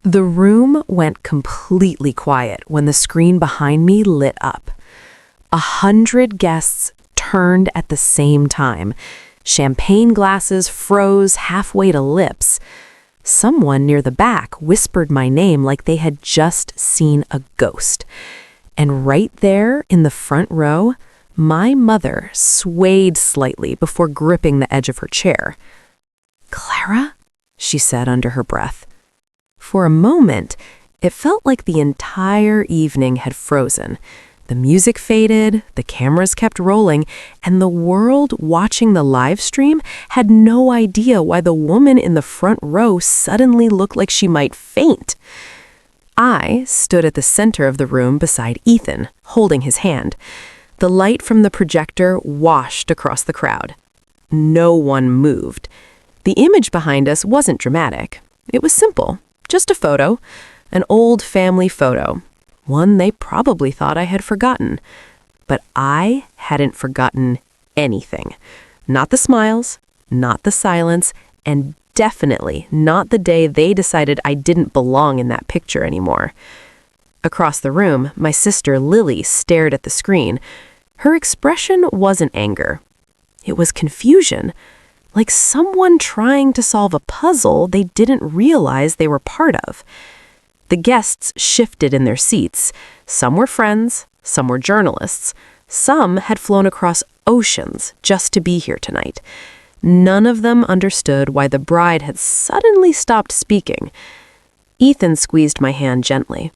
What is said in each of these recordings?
The room went completely quiet when the screen behind me lit up. 100 guests turned at the same time. Champagne glasses froze halfway to lips. Someone near the back whispered my name like they had just seen a ghost. And right there in the front row, my mother swayed slightly before gripping the edge of her chair. "Clara?" she said under her breath. For a moment, it felt like the entire evening had frozen. The music faded, the cameras kept rolling, and the world watching the live stream had no idea why the woman in the front row suddenly looked like she might faint. I stood at the center of the room beside Ethan, holding his hand. The light from the projector washed across the crowd. No one moved. The image behind us wasn't dramatic. It was simple, just a photo, an old family photo. One they probably thought I had forgotten. But I hadn't forgotten anything. Not the smiles, not the silence, and definitely not the day they decided I didn't belong in that picture anymore. Across the room, my sister Lily stared at the screen. Her expression wasn't anger. It was confusion, like someone trying to solve a puzzle they didn't realize they were part of. The guests shifted in their seats. Some were friends, some were journalists. Some had flown across oceans just to be here tonight. None of them understood why the bride had suddenly stopped speaking. Ethan squeezed my hand gently.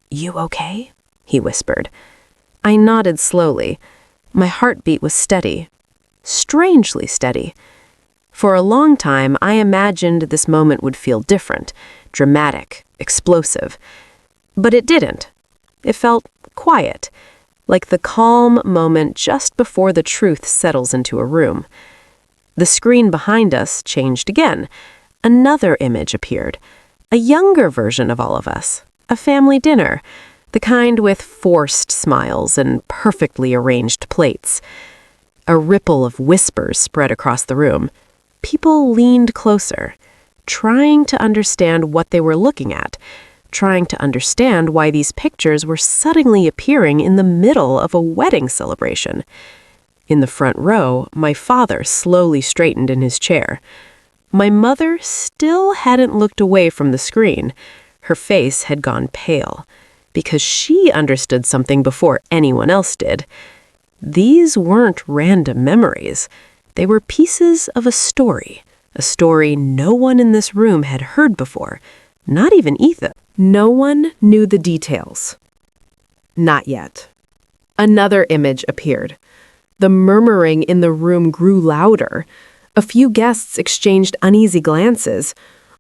"You okay?" he whispered. I nodded slowly. My heartbeat was steady. Strangely steady. For a long time, I imagined this moment would feel different, dramatic, explosive. But it didn't. It felt quiet, like the calm moment just before the truth settles into a room. The screen behind us changed again. Another image appeared. A younger version of all of us. A family dinner. The kind with forced smiles and perfectly arranged plates. A ripple of whispers spread across the room. People leaned closer, trying to understand what they were looking at, trying to understand why these pictures were suddenly appearing in the middle of a wedding celebration. In the front row, my father slowly straightened in his chair. My mother still hadn't looked away from the screen. Her face had gone pale, because she understood something before anyone else did. These weren't random memories. They were pieces of a story no one in this room had heard before, not even Ethan. No one knew the details. Not yet. Another image appeared. The murmuring in the room grew louder. A few guests exchanged uneasy glances.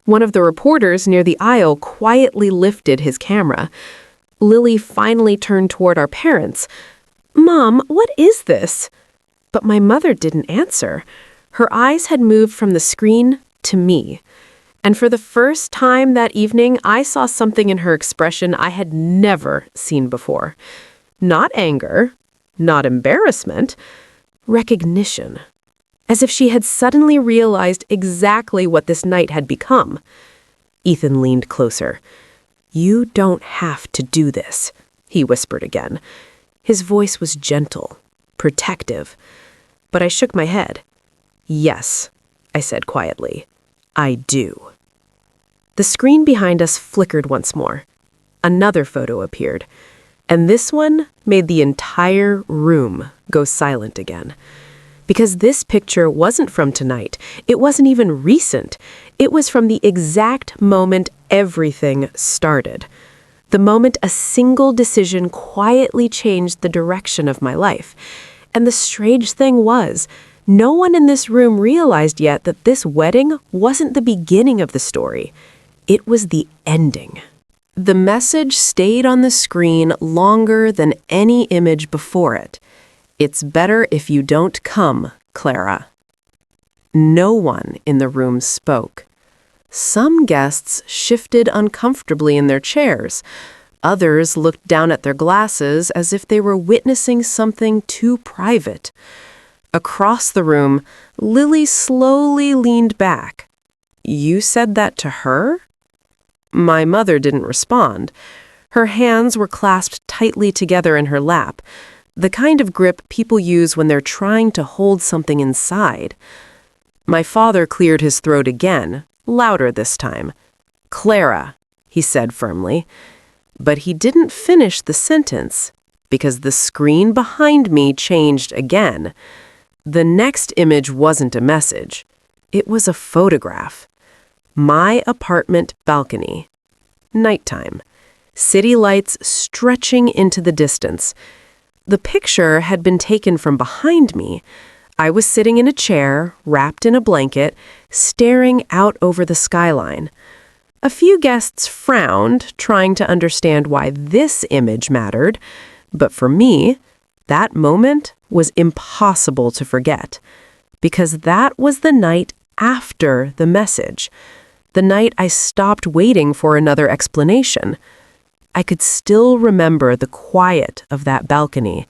One of the reporters near the aisle quietly lifted his camera. Lily finally turned toward our parents. "Mom, what is this?" But my mother didn't answer. Her eyes had moved from the screen to me. And for the first time that evening, I saw something in her expression I had never seen before. Not anger, not embarrassment, recognition. As if she had suddenly realized exactly what this night had become. Ethan leaned closer. "You don't have to do this," he whispered again. His voice was gentle, protective. But I shook my head. "Yes," I said quietly. "I do." The screen behind us flickered once more. Another photo appeared, and this one made the entire room go silent again. Because this picture wasn't from tonight. It wasn't even recent. It was from the exact moment everything started. The moment a single decision quietly changed the direction of my life. And the strange thing was, no one in this room realized yet that this wedding wasn't the beginning of the story. It was the ending. The message stayed on the screen longer than any image before it. "It's better if you don't come, Clara." No one in the room spoke. Some guests shifted uncomfortably in their chairs. Others looked down at their glasses as if they were witnessing something too private. Across the room, Lily slowly leaned back. "You said that to her?" My mother didn't respond. Her hands were clasped tightly together in her lap, the kind of grip people use when they're trying to hold something inside. My father cleared his throat again, louder this time. "Clara," he said firmly. But he didn't finish the sentence, because the screen behind me changed again. The next image wasn't a message. It was a photograph. My apartment balcony. Nighttime. City lights stretching into the distance. The picture had been taken from behind me. I was sitting in a chair, wrapped in a blanket, staring out over the skyline. A few guests frowned, trying to understand why this image mattered, but for me, that moment was impossible to forget, because that was the night after the message, the night I stopped waiting for another explanation. I could still remember the quiet of that balcony,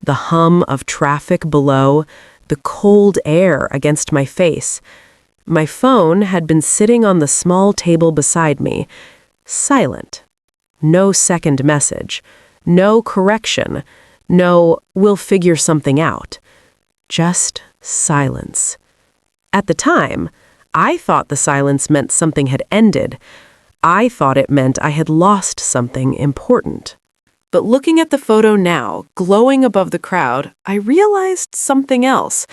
the hum of traffic below, the cold air against my face. My phone had been sitting on the small table beside me, silent. No second message, no correction, no "we'll figure something out." Just silence. At the time, I thought the silence meant something had ended. I thought it meant I had lost something important. But looking at the photo now, glowing above the crowd, I realized something else.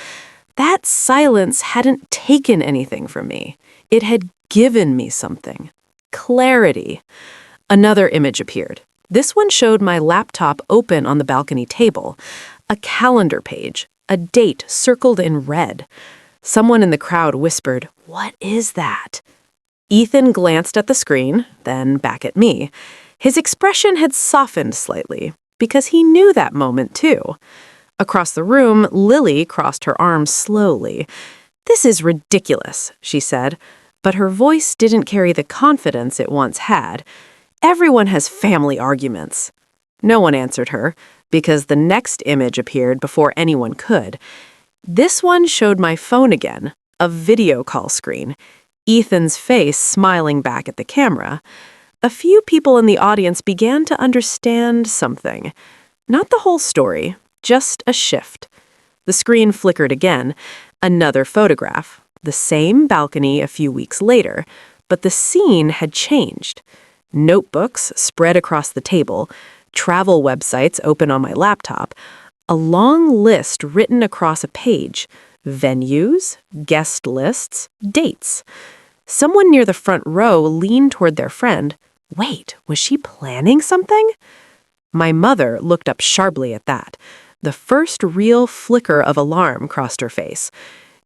That silence hadn't taken anything from me. It had given me something. Clarity. Another image appeared. This one showed my laptop open on the balcony table. A calendar page. A date circled in red. Someone in the crowd whispered, "What is that?" Ethan glanced at the screen, then back at me. His expression had softened slightly, because he knew that moment too. Across the room, Lily crossed her arms slowly. "This is ridiculous," she said, but her voice didn't carry the confidence it once had. "Everyone has family arguments." No one answered her, because the next image appeared before anyone could. This one showed my phone again, a video call screen. Ethan's face smiling back at the camera. A few people in the audience began to understand something. Not the whole story, just a shift. The screen flickered again. Another photograph. The same balcony a few weeks later, but the scene had changed. Notebooks spread across the table, travel websites open on my laptop, a long list written across a page, venues, guest lists, dates. Someone near the front row leaned toward their friend. Wait, was she planning something? My mother looked up sharply at that. The first real flicker of alarm crossed her face,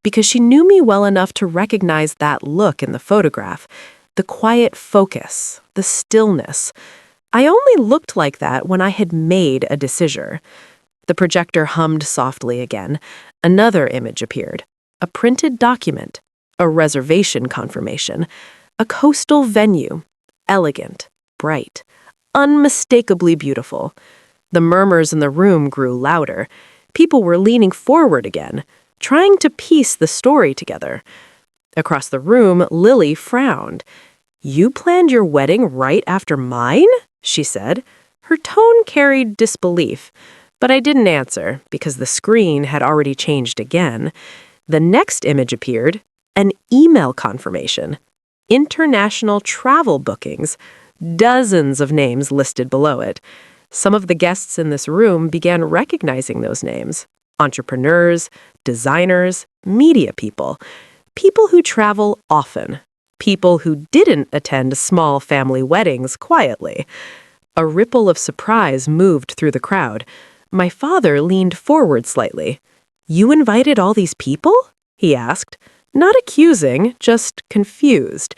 because she knew me well enough to recognize that look in the photograph, the quiet focus, the stillness. I only looked like that when I had made a decision. The projector hummed softly again. Another image appeared. A printed document. A reservation confirmation. A coastal venue. Elegant. Bright. Unmistakably beautiful. The murmurs in the room grew louder. People were leaning forward again, trying to piece the story together. Across the room, Lily frowned. "You planned your wedding right after mine?" she said. Her tone carried disbelief, but I didn't answer because the screen had already changed again. The next image appeared, an email confirmation. International travel bookings. Dozens of names listed below it. Some of the guests in this room began recognizing those names. Entrepreneurs, designers, media people. People who travel often. People who didn't attend small family weddings quietly. A ripple of surprise moved through the crowd. My father leaned forward slightly. "You invited all these people?" he asked. Not accusing, just confused.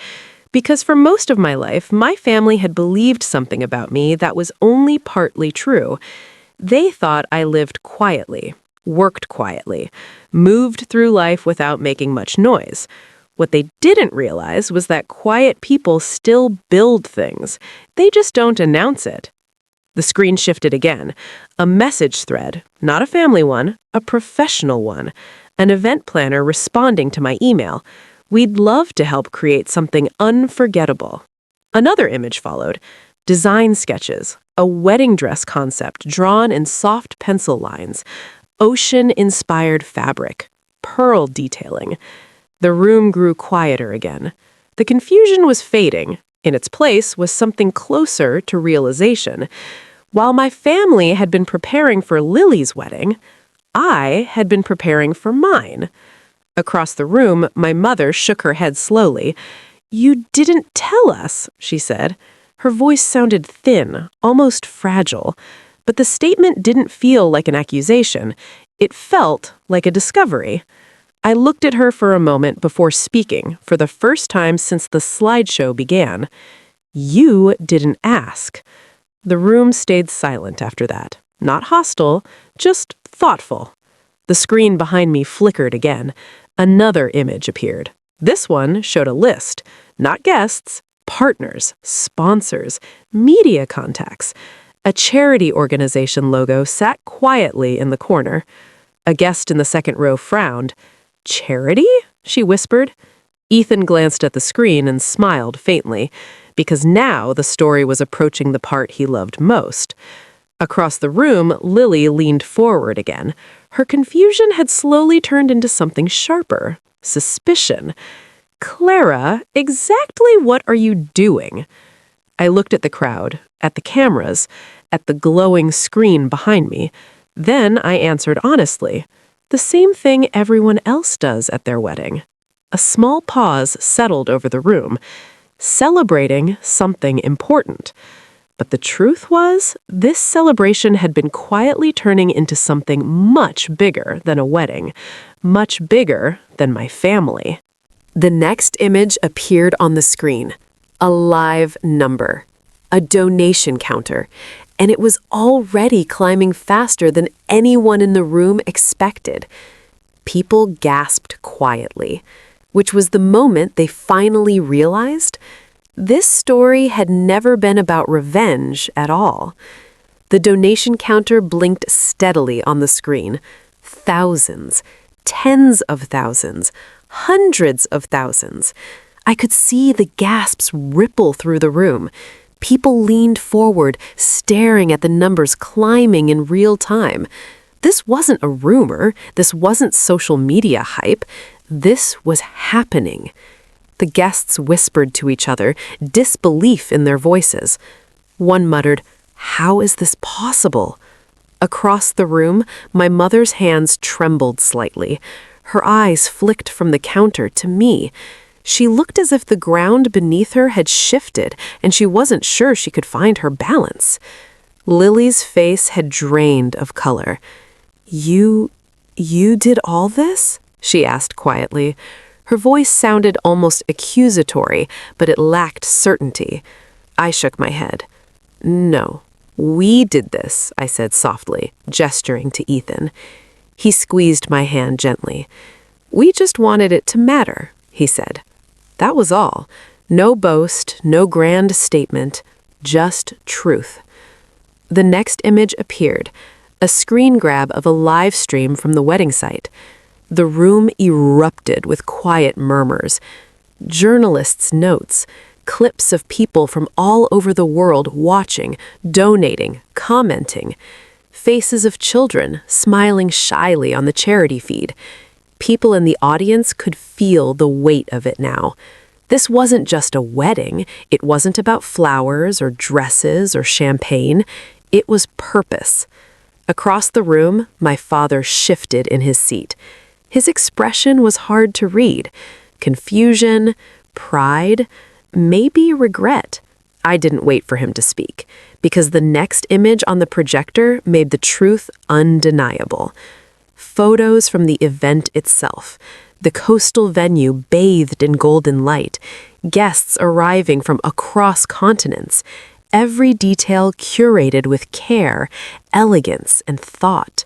Because for most of my life, my family had believed something about me that was only partly true. They thought I lived quietly, worked quietly, moved through life without making much noise. What they didn't realize was that quiet people still build things. They just don't announce it. The screen shifted again. A message thread, not a family one, a professional one. An event planner responding to my email. "We'd love to help create something unforgettable." Another image followed. Design sketches, a wedding dress concept drawn in soft pencil lines, ocean-inspired fabric, pearl detailing. The room grew quieter again. The confusion was fading. In its place was something closer to realization. While my family had been preparing for Lily's wedding, I had been preparing for mine. Across the room, my mother shook her head slowly. "You didn't tell us," she said. Her voice sounded thin, almost fragile. But the statement didn't feel like an accusation. It felt like a discovery. I looked at her for a moment before speaking, for the first time since the slideshow began. "You didn't ask." The room stayed silent after that. Not hostile, just thoughtful. The screen behind me flickered again. Another image appeared. This one showed a list. Not guests, partners, sponsors, media contacts. A charity organization logo sat quietly in the corner. A guest in the second row frowned. "Charity?" she whispered. Ethan glanced at the screen and smiled faintly, because now the story was approaching the part he loved most. Across the room, Lily leaned forward again. Her confusion had slowly turned into something sharper. Suspicion. "Clara, exactly what are you doing?" I looked at the crowd, at the cameras, at the glowing screen behind me. Then I answered honestly, the same thing everyone else does at their wedding. A small pause settled over the room, celebrating something important. But the truth was, this celebration had been quietly turning into something much bigger than a wedding, much bigger than my family. The next image appeared on the screen. A live number. A donation counter. And it was already climbing faster than anyone in the room expected. People gasped quietly, which was the moment they finally realized this story had never been about revenge at all. The donation counter blinked steadily on the screen. Thousands, tens of thousands, hundreds of thousands. I could see the gasps ripple through the room. People leaned forward, staring at the numbers climbing in real time. This wasn't a rumor. This wasn't social media hype. This was happening. The guests whispered to each other, disbelief in their voices. One muttered, "How is this possible?" Across the room, my mother's hands trembled slightly. Her eyes flicked from the counter to me. She looked as if the ground beneath her had shifted, and she wasn't sure she could find her balance. Lily's face had drained of color. You did all this?" she asked quietly. Her voice sounded almost accusatory, but it lacked certainty. I shook my head. "No, we did this," I said softly, gesturing to Ethan. He squeezed my hand gently. "We just wanted it to matter," he said. That was all. No boast, no grand statement, just truth. The next image appeared, a screen grab of a live stream from the wedding site. The room erupted with quiet murmurs. Journalists' notes, clips of people from all over the world watching, donating, commenting. Faces of children smiling shyly on the charity feed. People in the audience could feel the weight of it now. This wasn't just a wedding. It wasn't about flowers or dresses or champagne. It was purpose. Across the room, my father shifted in his seat. His expression was hard to read. Confusion, pride, maybe regret. I didn't wait for him to speak, because the next image on the projector made the truth undeniable. Photos from the event itself. The coastal venue bathed in golden light. Guests arriving from across continents. Every detail curated with care, elegance, and thought.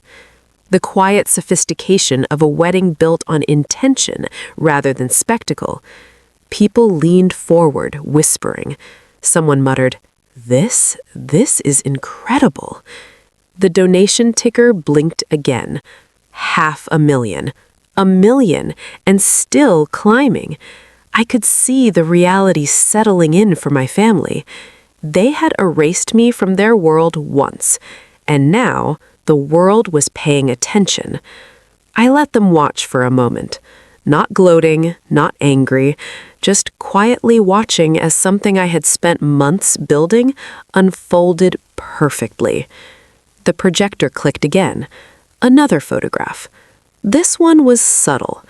The quiet sophistication of a wedding built on intention rather than spectacle. People leaned forward, whispering. Someone muttered, This is incredible." The donation ticker blinked again. 500,000. 1 million, and still climbing. I could see the reality settling in for my family. They had erased me from their world once, and now the world was paying attention. I let them watch for a moment, not gloating, not angry, just quietly watching as something I had spent months building unfolded perfectly. The projector clicked again. Another photograph. This one was subtle.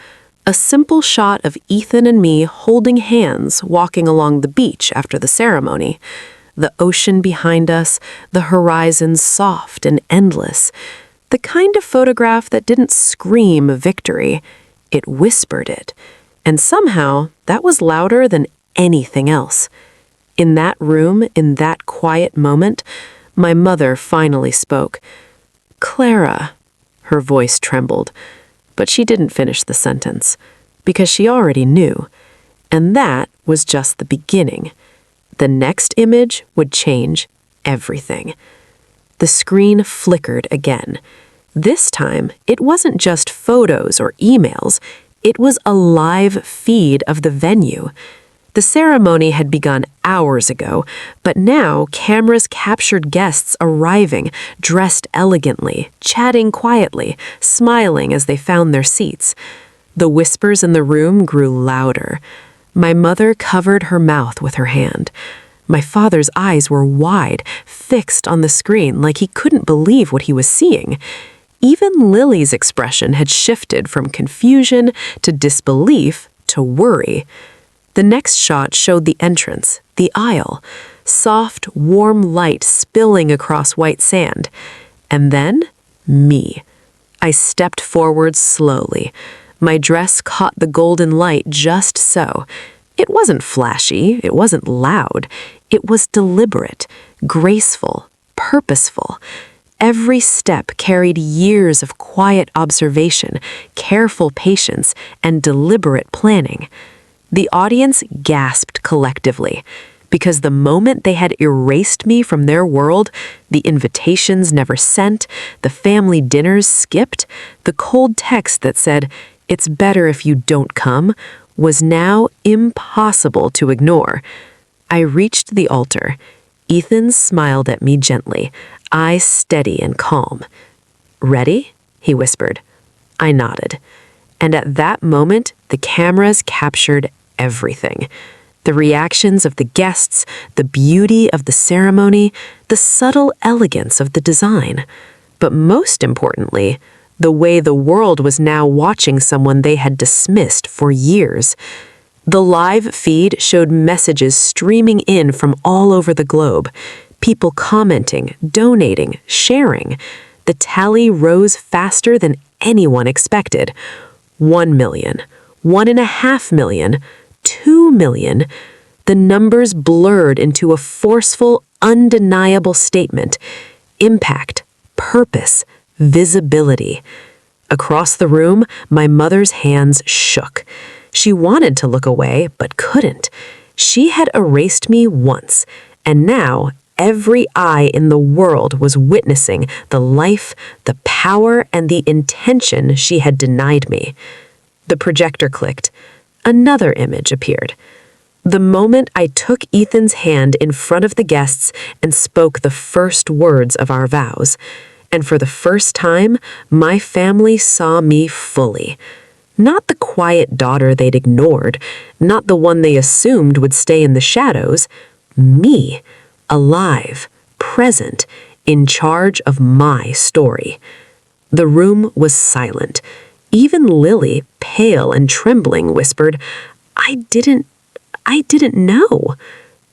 A simple shot of Ethan and me holding hands walking along the beach after the ceremony. The ocean behind us, the horizon soft and endless. The kind of photograph that didn't scream victory. It whispered it. And somehow, that was louder than anything else. In that room, in that quiet moment, my mother finally spoke. "Clara." Her voice trembled, but she didn't finish the sentence, because she already knew. And that was just the beginning. The next image would change everything. The screen flickered again. This time, it wasn't just photos or emails. It was a live feed of the venue. The ceremony had begun hours ago, but now cameras captured guests arriving, dressed elegantly, chatting quietly, smiling as they found their seats. The whispers in the room grew louder. My mother covered her mouth with her hand. My father's eyes were wide, fixed on the screen like he couldn't believe what he was seeing. Even Lily's expression had shifted from confusion to disbelief to worry. The next shot showed the entrance, the aisle, soft, warm light spilling across white sand. And then, me. I stepped forward slowly. My dress caught the golden light just so. It wasn't flashy, it wasn't loud. It was deliberate, graceful, purposeful. Every step carried years of quiet observation, careful patience, and deliberate planning. The audience gasped collectively, because the moment they had erased me from their world, the invitations never sent, the family dinners skipped, the cold text that said, "It's better if you don't come," was now impossible to ignore. I reached the altar. Ethan smiled at me gently, eyes steady and calm. "Ready?" he whispered. I nodded. And at that moment, the cameras captured everything. The reactions of the guests, the beauty of the ceremony, the subtle elegance of the design. But most importantly, the way the world was now watching someone they had dismissed for years. The live feed showed messages streaming in from all over the globe, people commenting, donating, sharing. The tally rose faster than anyone expected. 1 million, 1.5 million, 2 million. The numbers blurred into a forceful, undeniable statement. Impact, purpose, visibility. Across the room, my mother's hands shook. She wanted to look away, but couldn't. She had erased me once, and now every eye in the world was witnessing the life, the power, and the intention she had denied me. The projector clicked. Another image appeared. The moment I took Ethan's hand in front of the guests and spoke the first words of our vows. And for the first time, my family saw me fully. Not the quiet daughter they'd ignored, not the one they assumed would stay in the shadows. Me, alive, present, in charge of my story. The room was silent. Even Lily, pale and trembling, whispered, I didn't know."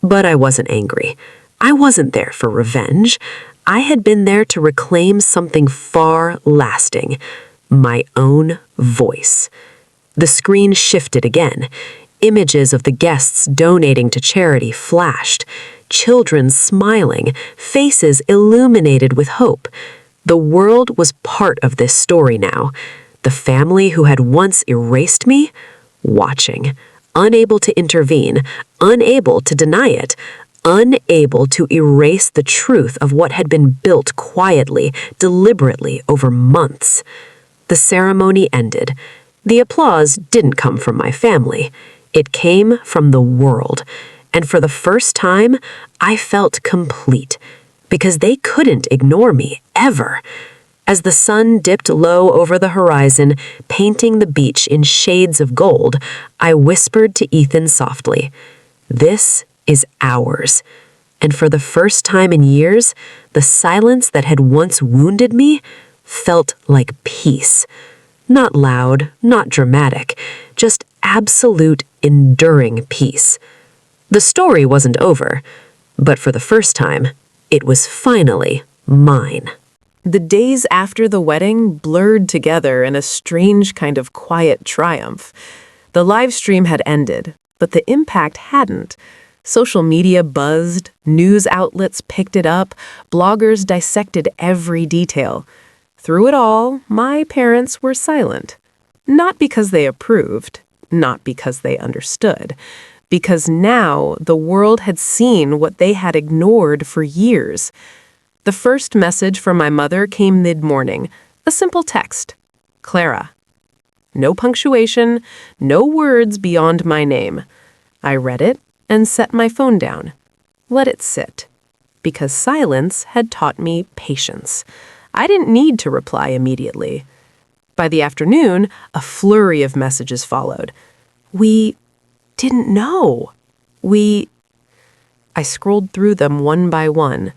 But I wasn't angry. I wasn't there for revenge. I had been there to reclaim something far lasting, my own voice. The screen shifted again. Images of the guests donating to charity flashed, children smiling, faces illuminated with hope. The world was part of this story now. The family who had once erased me, watching, unable to intervene, unable to deny it, unable to erase the truth of what had been built quietly, deliberately over months. The ceremony ended. The applause didn't come from my family. It came from the world, and for the first time, I felt complete, because they couldn't ignore me, ever. As the sun dipped low over the horizon, painting the beach in shades of gold, I whispered to Ethan softly, "This is ours." And for the first time in years, the silence that had once wounded me felt like peace. Not loud, not dramatic, just absolute, enduring peace. The story wasn't over, but for the first time, it was finally mine. The days after the wedding blurred together in a strange kind of quiet triumph. The live stream had ended, but the impact hadn't. Social media buzzed, news outlets picked it up, bloggers dissected every detail. Through it all, my parents were silent. Not because they approved, not because they understood, because now the world had seen what they had ignored for years. The first message from my mother came mid-morning, a simple text, "Clara." No punctuation, no words beyond my name. I read it and set my phone down. Let it sit. Because silence had taught me patience. I didn't need to reply immediately. By the afternoon, a flurry of messages followed. "We didn't know. I scrolled through them one by one.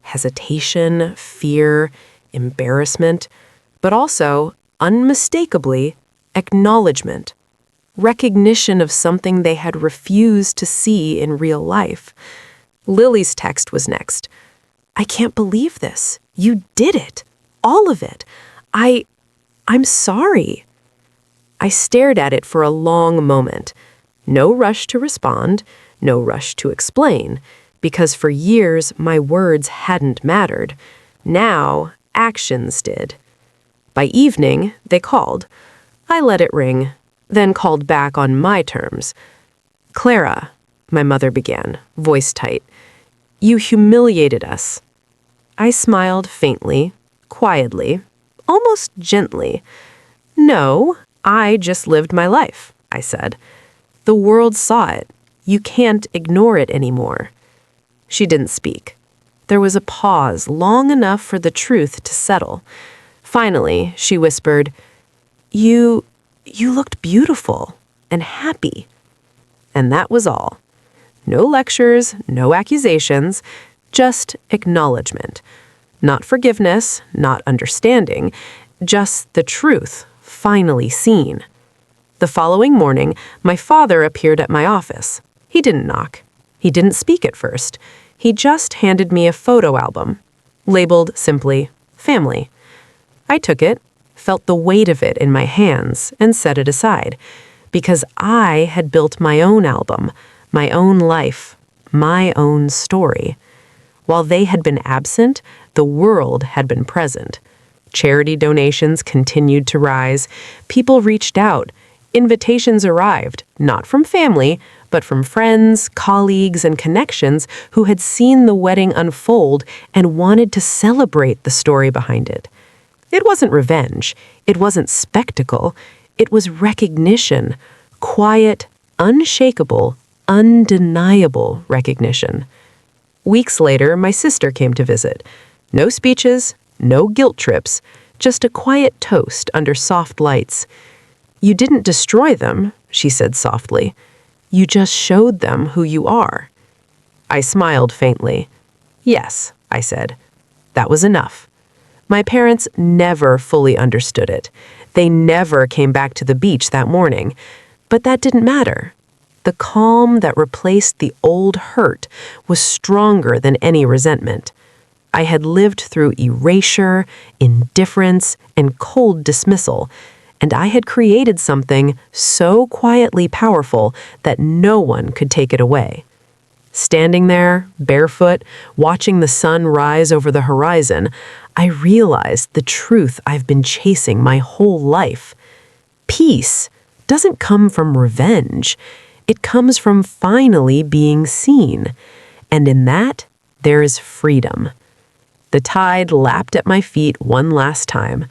Hesitation, fear, embarrassment, but also, unmistakably, acknowledgement. Recognition of something they had refused to see in real life. Lily's text was next. "I can't believe this. You did it. All of it. I'm sorry." I stared at it for a long moment. No rush to respond, no rush to explain, because for years my words hadn't mattered. Now, actions did. By evening, they called. I let it ring, then called back on my terms. "Clara," my mother began, voice tight, "you humiliated us." I smiled faintly, quietly, almost gently. "No, I just lived my life," I said. "The world saw it. You can't ignore it anymore." She didn't speak. There was a pause long enough for the truth to settle. Finally, she whispered, You looked beautiful and happy." And that was all. No lectures, no accusations, just acknowledgement. Not forgiveness, not understanding, just the truth, finally seen. The following morning, my father appeared at my office. He didn't knock. He didn't speak at first. He just handed me a photo album, labeled simply, "Family." I took it, felt the weight of it in my hands, and set it aside, because I had built my own album, my own life, my own story. While they had been absent, the world had been present. Charity donations continued to rise. People reached out. Invitations arrived, not from family, but from friends, colleagues, and connections who had seen the wedding unfold and wanted to celebrate the story behind it. It wasn't revenge. It wasn't spectacle. It was recognition. Quiet, unshakable, undeniable recognition. Weeks later, my sister came to visit. No speeches, no guilt trips, just a quiet toast under soft lights. "You didn't destroy them," she said softly. "You just showed them who you are." I smiled faintly. "Yes," I said. That was enough. My parents never fully understood it. They never came back to the beach that morning. But that didn't matter. The calm that replaced the old hurt was stronger than any resentment. I had lived through erasure, indifference, and cold dismissal, and I had created something so quietly powerful that no one could take it away. Standing there, barefoot, watching the sun rise over the horizon, I realized the truth I've been chasing my whole life. Peace doesn't come from revenge. It comes from finally being seen. And in that, there is freedom. The tide lapped at my feet one last time.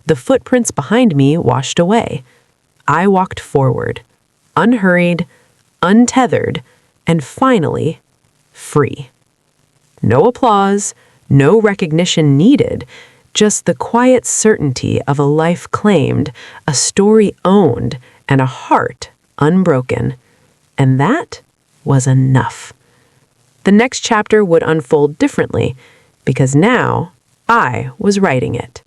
The footprints behind me washed away. I walked forward, unhurried, untethered, and finally, free. No applause, no recognition needed, just the quiet certainty of a life claimed, a story owned, and a heart unbroken. And that was enough. The next chapter would unfold differently, because now I was writing it.